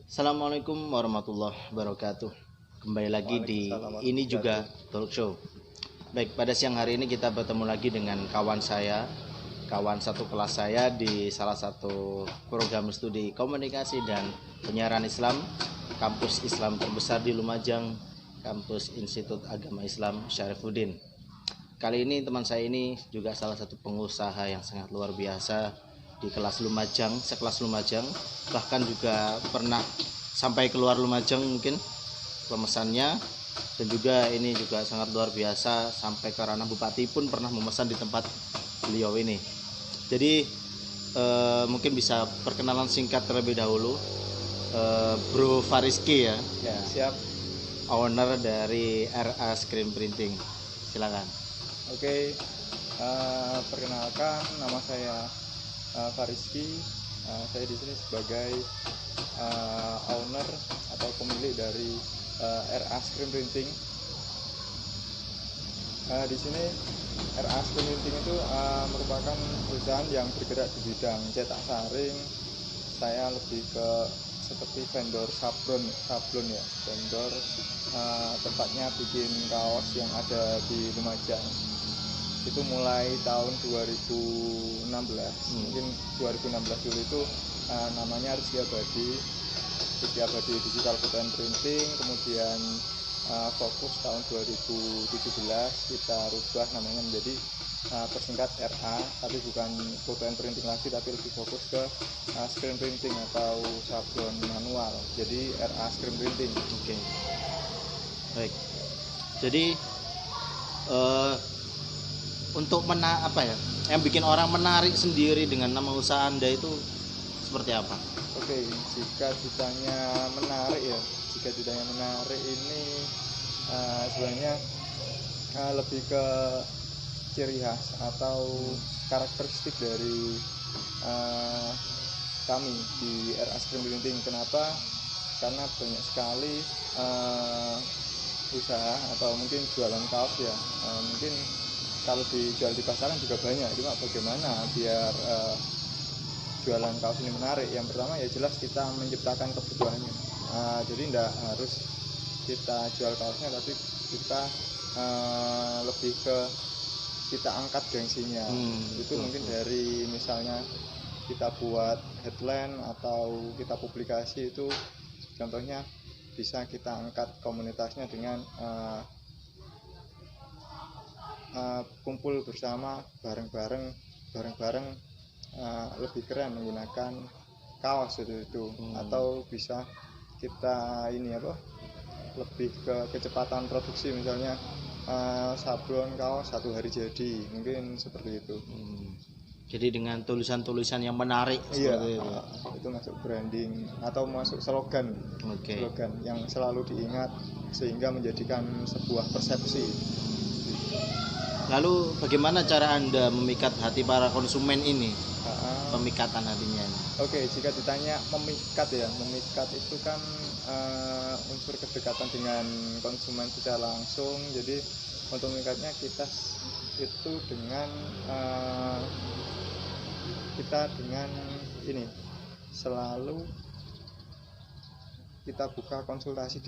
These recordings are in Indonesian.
Assalamualaikum warahmatullahi wabarakatuh. Kembali lagi di ini juga talk show. Baik, pada siang hari ini kita bertemu lagi dengan kawan satu kelas saya di salah satu program studi komunikasi dan penyiaran Islam, kampus Islam terbesar di Lumajang, kampus Institut Agama Islam Syarifuddin. Kali ini teman saya ini juga salah satu pengusaha yang sangat luar biasa di kelas Lumajang, sekelas Lumajang, bahkan juga pernah sampai keluar Lumajang mungkin pemesannya, dan juga ini juga sangat luar biasa sampai ke ranah bupati pun pernah memesan di tempat beliau ini. Jadi mungkin bisa perkenalan singkat terlebih dahulu. Bro Fariski ya. Ya, siap. Owner dari RA Screen Printing. Silakan. Oke, perkenalkan nama saya Fariski. Saya di sini sebagai owner atau pemilik dari RA Screen Printing. Di sini RA Screen Printing itu merupakan perusahaan yang bergerak di bidang cetak saring. Saya lebih ke seperti vendor sablon ya, vendor tempatnya bikin kaos yang ada di Lumajang. Itu mulai tahun 2016, mungkin 2016 dulu itu namanya Rizky Abadi Digital Photo and Printing. Kemudian fokus tahun 2017 kita rubah namanya menjadi persingkat RA, tapi bukan photo and printing lagi, tapi lebih fokus ke screen printing atau sablon manual, jadi RA Screen Printing. Oke. Baik. Jadi untuk yang bikin orang menarik sendiri dengan nama usaha Anda itu seperti apa? Oke, jika ditanya menarik ini sebenarnya lebih ke ciri khas atau karakteristik dari kami di RA Screen Printing. Kenapa? Karena banyak sekali usaha atau mungkin jualan kaos ya, mungkin kalau dijual di pasaran juga banyak, cuma bagaimana biar jualan kaos ini menarik. Yang pertama ya jelas kita menciptakan kebutuhannya, jadi tidak harus kita jual kaosnya, tapi kita lebih ke kita angkat gengsinya. Itu mungkin dari misalnya kita buat headline atau kita publikasi, itu contohnya bisa kita angkat komunitasnya dengan kumpul bersama bareng-bareng lebih keren menggunakan kaos itu. Atau bisa kita lebih ke kecepatan produksi, misalnya sablon kaos 1 hari jadi, mungkin seperti itu. Jadi dengan tulisan-tulisan yang menarik seperti itu masuk branding atau masuk slogan. Slogan yang selalu diingat sehingga menjadikan sebuah persepsi. Lalu bagaimana cara Anda memikat hati para konsumen ini? Pemikatan hatinya ini. Oke, jika ditanya memikat itu kan unsur kedekatan dengan konsumen secara langsung. Jadi untuk memikatnya kita dengan ini selalu kita buka konsultasi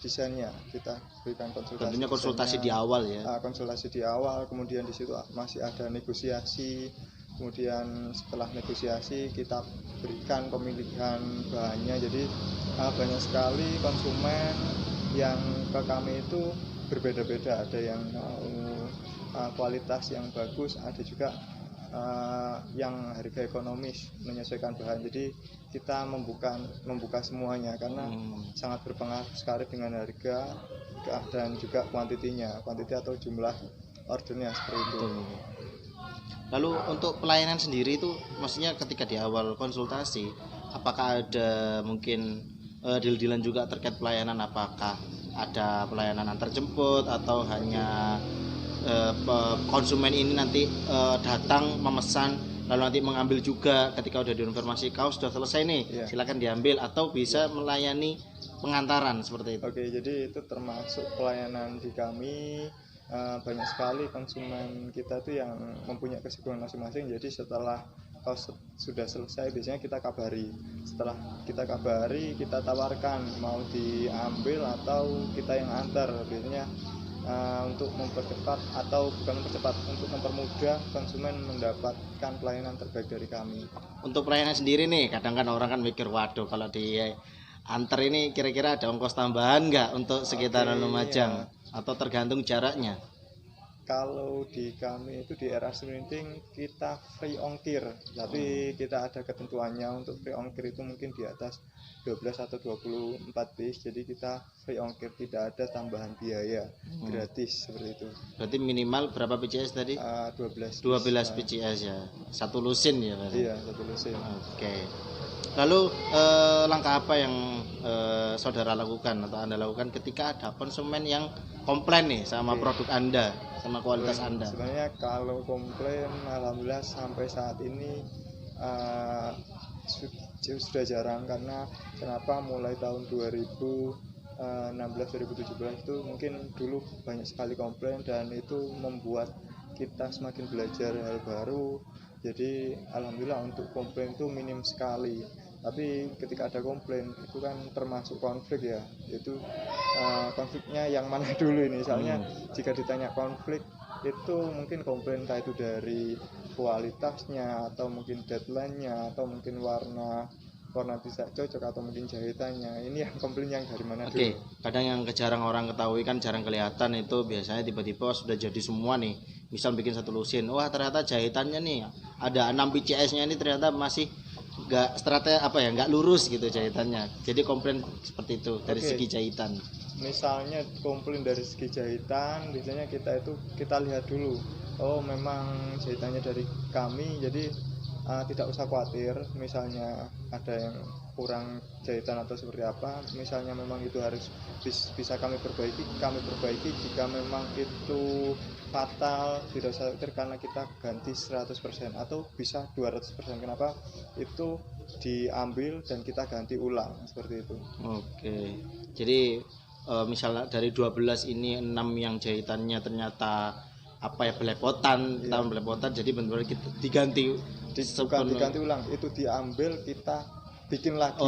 desainnya, kita berikan konsultasi. Tentunya konsultasi di awal ya. Konsultasi di awal, kemudian di situ masih ada negosiasi. Kemudian setelah negosiasi kita berikan pemilihan bahannya. Jadi banyak sekali konsumen yang ke kami itu berbeda-beda. Ada yang mau kualitas yang bagus, ada juga yang harga ekonomis menyesuaikan bahan. Jadi kita membuka semuanya karena sangat berpengaruh sekali dengan harga dan juga kuantiti atau jumlah ordernya seperti itu. Lalu untuk pelayanan sendiri itu, maksudnya ketika di awal konsultasi, apakah ada mungkin deal-dealan juga terkait pelayanan? Apakah ada pelayanan antar jemput atau hanya konsumen ini nanti datang memesan lalu nanti mengambil juga ketika udah diinformasi kaos sudah selesai nih, silakan diambil, atau bisa melayani pengantaran seperti itu? Oke, jadi itu termasuk pelayanan di kami. Banyak sekali konsumen kita tuh yang mempunyai kesibukan masing-masing. Jadi setelah kalau sudah selesai biasanya kita kabari. Setelah kita kabari, kita tawarkan mau diambil atau kita yang antar. Biasanya untuk mempercepat atau bukan mempercepat, untuk mempermudah konsumen mendapatkan pelayanan terbaik dari kami. Untuk pelayanan sendiri nih, kadang kan orang kan mikir, waduh kalau di antar ini kira-kira ada ongkos tambahan nggak untuk sekitaran Lumajang, atau tergantung jaraknya? Kalau di kami itu di RAS Printing kita free ongkir, tapi kita ada ketentuannya. Untuk free ongkir itu mungkin di atas 12 atau 24 bis, jadi kita free ongkir, tidak ada tambahan biaya, gratis seperti itu. Berarti minimal berapa PCS tadi? 12 PCS ya, satu lusin ya Pak? Iya, satu lusin. Oke. Lalu langkah apa yang saudara lakukan atau Anda lakukan ketika ada konsumen yang komplain nih sama produk Anda, sama kualitas Anda? Sebenarnya kalau komplain, alhamdulillah sampai saat ini sudah jarang. Karena kenapa, mulai tahun 2016-2017 itu mungkin dulu banyak sekali komplain, dan itu membuat kita semakin belajar hal baru. Jadi alhamdulillah untuk komplain itu minim sekali. Tapi ketika ada komplain itu kan termasuk konflik ya, itu konfliknya yang mana dulu ini. Soalnya jika ditanya konflik itu mungkin komplain entah itu dari kualitasnya, atau mungkin deadline-nya, atau mungkin warna tidak cocok, atau mungkin jahitannya. Ini yang komplain yang dari mana dulu. Oke, kadang yang jarang orang ketahui kan, jarang kelihatan itu biasanya tiba-tiba sudah jadi semua nih. Misal bikin satu lusin, wah ternyata jahitannya nih ada 6 PCS-nya ini ternyata masih nggak lurus gitu jahitannya. Jadi komplain seperti itu dari segi jahitan. Misalnya komplain dari segi jahitan, biasanya kita lihat dulu, oh memang jahitannya dari kami, jadi tidak usah khawatir. Misalnya ada yang kurang jahitan atau seperti apa, misalnya memang itu harus bisa kami perbaiki. Jika memang itu fatal, tidak usah khawatir, karena kita ganti 100% atau bisa 200%. Kenapa? Itu diambil dan kita ganti ulang, seperti itu. Oke, jadi misalnya dari 12 ini 6 yang jahitannya ternyata belepotan, jadi benar-benar kita diganti ulang, itu diambil, kita bikin lagi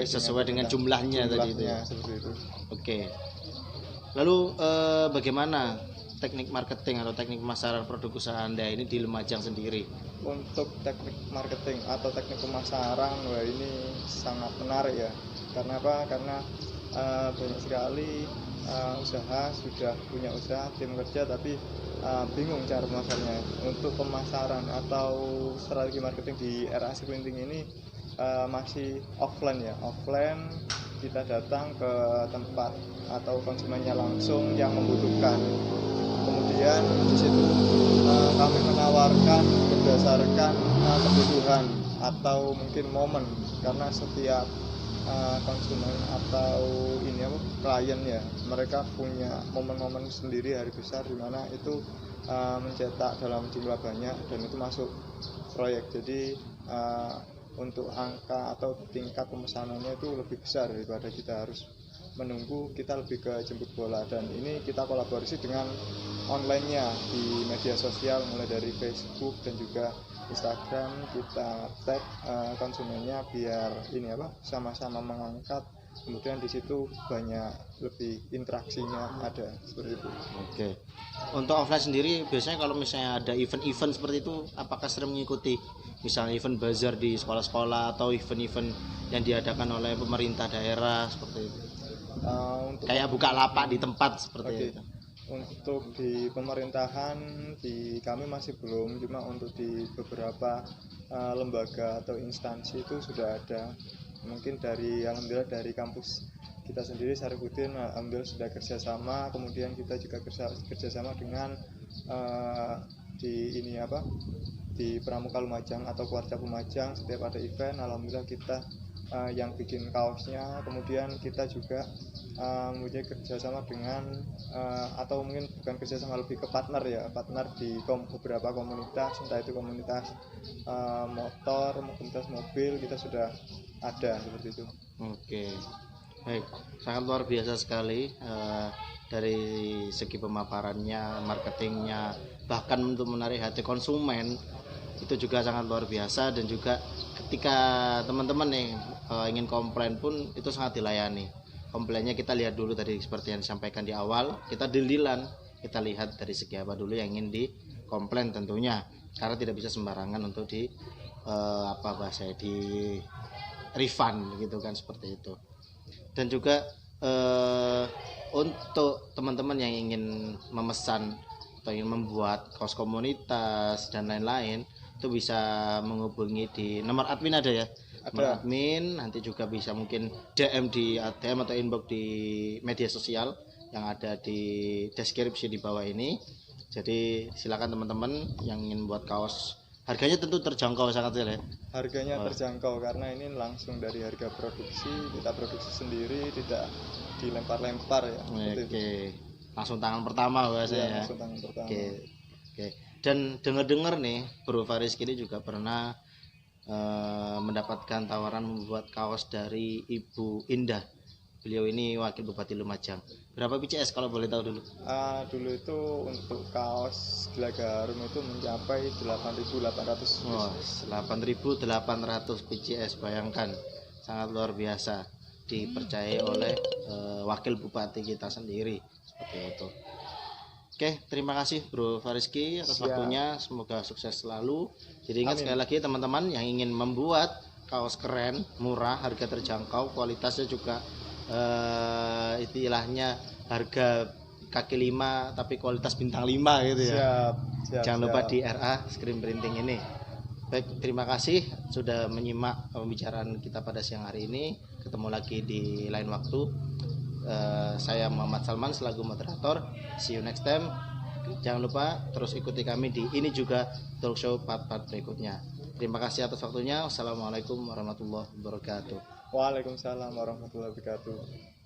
sesuai dengan jumlahnya tadi itu ya. Seperti itu. Oke. Lalu bagaimana teknik marketing atau teknik pemasaran produk usaha Anda ini di Lumajang sendiri? Untuk teknik marketing atau teknik pemasaran, wah ini sangat menarik ya. Karena apa? Karena banyak sekali usaha sudah punya usaha, tim kerja, tapi bingung cara memasarnya. Untuk pemasaran atau strategi marketing di RAS Printing ini masih offline ya. Offline, kita datang ke tempat atau konsumennya langsung yang membutuhkan. Kemudian di situ kami menawarkan berdasarkan kebutuhan atau mungkin momen, karena setiap konsumen atau klien ya, mereka punya momen-momen sendiri, hari besar di mana itu mencetak dalam jumlah banyak dan itu masuk proyek. Jadi untuk angka atau tingkat pemesanannya itu lebih besar daripada kita harus menunggu, kita lebih ke jemput bola. Dan ini kita kolaborasi dengan online-nya di media sosial, mulai dari Facebook dan juga Instagram. Kita tag konsumennya biar sama-sama mengangkat, kemudian di situ banyak lebih interaksinya ada, seperti itu. Oke. Untuk offline sendiri biasanya kalau misalnya ada event-event seperti itu, apakah sering mengikuti misalnya event bazar di sekolah-sekolah atau event-event yang diadakan oleh pemerintah daerah seperti itu? Kayak buka lapak di tempat seperti itu. Untuk di pemerintahan di kami masih belum, cuma untuk di beberapa lembaga atau instansi itu sudah ada. Mungkin alhamdulillah dari kampus kita sendiri Sarifudin, alhamdulillah sudah kerjasama. Kemudian kita juga kerjasama dengan di Pramuka Lumajang atau Kuarca Lumajang. Setiap ada event, alhamdulillah kita yang bikin kaosnya. Kemudian kita juga mempunyai kerjasama dengan atau mungkin bukan kerjasama, lebih ke partner di beberapa komunitas, entah itu komunitas motor, komunitas mobil, kita sudah ada seperti itu. Oke, baik, sangat luar biasa sekali dari segi pemaparannya, marketingnya, bahkan untuk menarik hati konsumen. itu juga sangat luar biasa. Dan juga ketika teman-teman nih ingin komplain pun itu sangat dilayani. Komplainnya kita lihat dulu tadi seperti yang disampaikan di awal, kita dililan, kita lihat dari segi apa dulu yang ingin dikomplain tentunya, karena tidak bisa sembarangan untuk di di refund gitu kan, seperti itu. Dan juga untuk teman-teman yang ingin memesan atau ingin membuat kaos komunitas dan lain-lain, itu bisa menghubungi di nomor admin, ada ya, nomor admin. Nanti juga bisa mungkin DM di DM atau inbox di media sosial yang ada di deskripsi di bawah ini. Jadi silakan teman-teman yang ingin buat kaos, harganya tentu terjangkau sangat ya. Harganya terjangkau karena ini langsung dari harga produksi, kita produksi sendiri, tidak dilempar-lempar ya. Oke. Langsung tangan pertama bahasanya ya. Langsung tangan pertama. Oke. Dan dengar-dengar nih Bro Faris ini juga pernah mendapatkan tawaran membuat kaos dari Ibu Indah. Beliau ini Wakil Bupati Lumajang. Berapa PCS kalau boleh tahu dulu? Dulu itu untuk kaos Gelaga Harum itu mencapai 8.800. Wah, 8.800 PCS, bayangkan, sangat luar biasa, dipercayai oleh Wakil Bupati kita sendiri, seperti itu. Oke, terima kasih Bro Fariski atas waktunya, semoga sukses selalu. Jadi ingat sekali lagi teman-teman yang ingin membuat kaos keren, murah, harga terjangkau, kualitasnya juga istilahnya harga kaki 5 tapi kualitas bintang 5 gitu ya. Siap, jangan lupa di RA Screen Printing ini. Baik, terima kasih sudah menyimak pembicaraan kita pada siang hari ini. Ketemu lagi di lain waktu. Saya Muhammad Salman selaku moderator. See you next time. Jangan lupa terus ikuti kami di ini juga talk show part-part berikutnya. Terima kasih atas waktunya. Wassalamualaikum warahmatullahi wabarakatuh. Waalaikumsalam warahmatullahi wabarakatuh.